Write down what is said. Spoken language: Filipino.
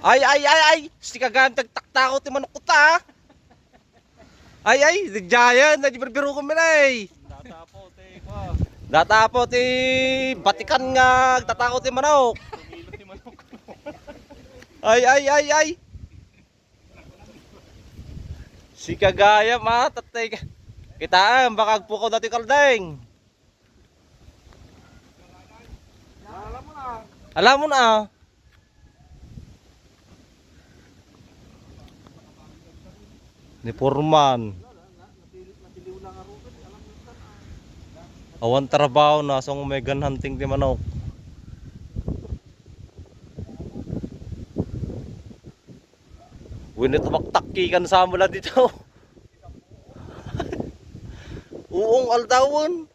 Ay! Si kagam tagtaktakot ti manok ko ta. Ay, digjayan, nagbibiro ko minay. Datapo, te, ko. Datapot batikan nga tatakot ti manok. Tumilo ti manok. Ay. Si kagaya matatay ka. Kitaan, baka pukaw dati kaldeng. Alam mo na. Ni Purman. Awan trabaho na so may gun hunting di manok. Winit baktakki kan sa mula dito. Uong aldawon.